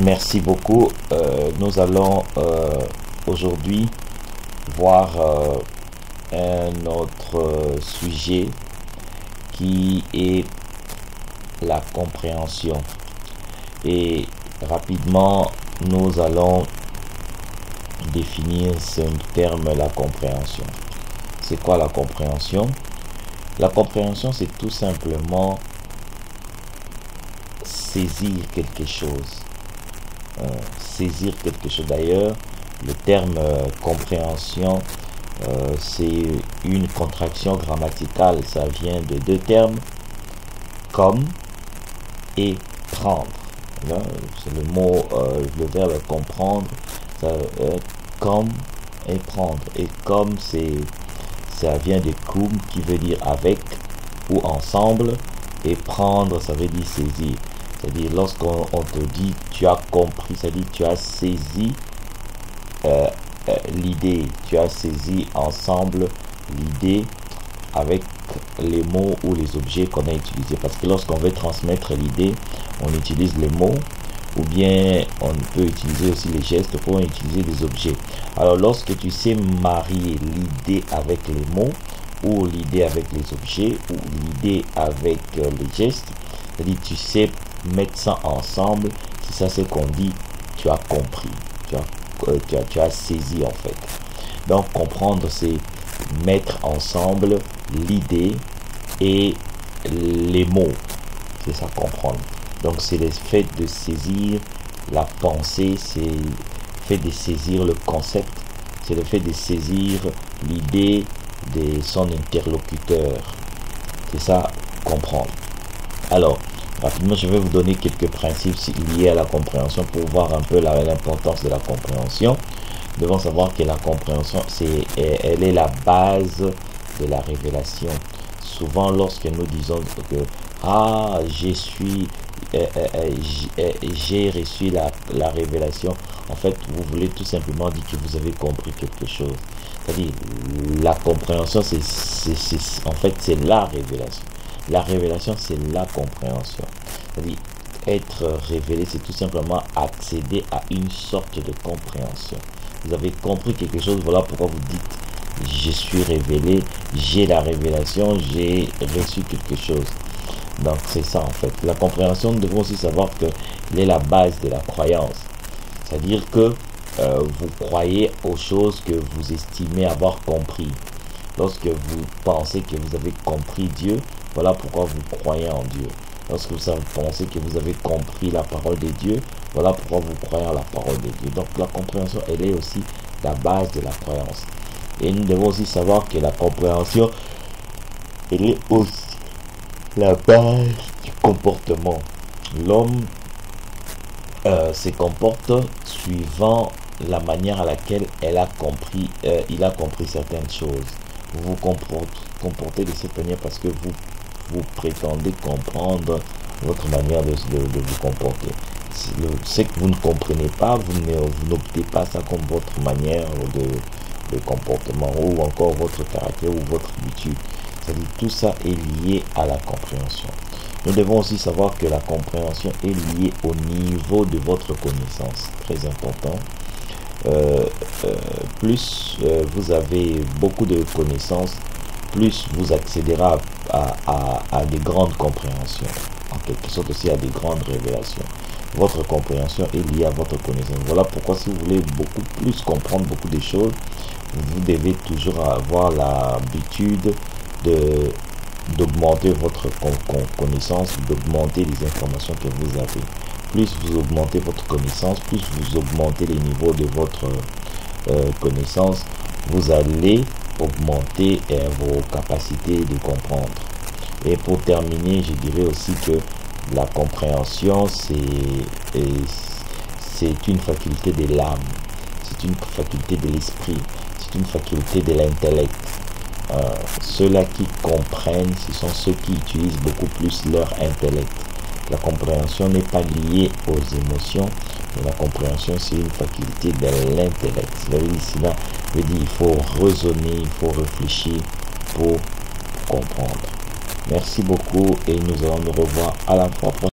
Merci beaucoup. Nous allons aujourd'hui voir un autre sujet qui est la compréhension. Et rapidement, nous allons définir ce terme, la compréhension. C'est quoi la compréhension? La compréhension, c'est tout simplement saisir quelque chose. Saisir quelque chose. D'ailleurs, le terme compréhension, c'est une contraction grammaticale. Ça vient de deux termes, comme et prendre. C'est le mot, le verbe comprendre, comme et prendre. Et comme, ça vient de cum, qui veut dire avec ou ensemble, et prendre, ça veut dire saisir. C'est-à-dire, lorsqu'on te dit tu as compris, c'est-à-dire tu as saisi l'idée, tu as saisi ensemble l'idée avec les mots ou les objets qu'on a utilisés. Parce que lorsqu'on veut transmettre l'idée, on utilise les mots, ou bien on peut utiliser aussi les gestes pour utiliser des objets. Alors, lorsque tu sais marier l'idée avec les mots, ou l'idée avec les objets, ou l'idée avec les gestes, c'est-à-dire tu sais mettre ça ensemble, c'est ça ce qu'on dit, tu as compris, tu as saisi en fait. Donc comprendre, c'est mettre ensemble l'idée et les mots, c'est ça comprendre. Donc c'est le fait de saisir la pensée, c'est le fait de saisir le concept, c'est le fait de saisir l'idée de son interlocuteur, c'est ça comprendre. Alors rapidement, je vais vous donner quelques principes liés à la compréhension pour voir un peu l'importance de la compréhension. Nous devons savoir que la compréhension, elle est la base de la révélation. Souvent, lorsque nous disons que j'ai reçu la révélation, en fait, vous voulez tout simplement dire que vous avez compris quelque chose. C'est-à-dire, la compréhension, en fait, c'est la révélation. La révélation, c'est la compréhension. C'est-à-dire, être révélé, c'est tout simplement accéder à une sorte de compréhension. Vous avez compris quelque chose, voilà pourquoi vous dites, je suis révélé, j'ai la révélation, j'ai reçu quelque chose. Donc, c'est ça en fait. La compréhension, nous devons aussi savoir qu'elle est la base de la croyance. C'est-à-dire que vous croyez aux choses que vous estimez avoir compris. Lorsque vous pensez que vous avez compris Dieu, voilà pourquoi vous croyez en Dieu. Lorsque vous pensez que vous avez compris la parole de Dieu, voilà pourquoi vous croyez en la parole de Dieu. Donc la compréhension, elle est aussi la base de la croyance. Et nous devons aussi savoir que la compréhension, elle est aussi la base du comportement. L'homme se comporte suivant la manière à laquelle il a compris certaines choses. Vous vous comportez de cette manière parce que vous prétendez comprendre votre manière de vous comporter. Ce que vous ne comprenez pas, vous n'optez pas ça comme votre manière de comportement, ou encore votre caractère ou votre habitude. C'est-à-dire tout ça est lié à la compréhension. Nous devons aussi savoir que la compréhension est liée au niveau de votre connaissance. Très important. Plus vous avez beaucoup de connaissances, plus vous accéderez à des grandes compréhensions, en quelque sorte aussi à des grandes révélations. Votre compréhension est liée à votre connaissance. Voilà pourquoi si vous voulez beaucoup plus comprendre beaucoup de choses, vous devez toujours avoir l'habitude d'augmenter votre connaissance, d'augmenter les informations que vous avez. Plus vous augmentez votre connaissance, plus vous augmentez les niveaux de votre connaissance, vous allez augmenter vos capacités de comprendre. Et pour terminer, je dirais aussi que la compréhension, c'est une faculté de l'âme, c'est une faculté de l'esprit, c'est une faculté de l'intellect. Ceux-là qui comprennent, ce sont ceux qui utilisent beaucoup plus leur intellect. La compréhension n'est pas liée aux émotions, mais la compréhension, c'est une faculté de l'intellect. Cela veut dire il faut raisonner, il faut réfléchir pour comprendre. Merci beaucoup et nous allons nous revoir à la fois prochaine.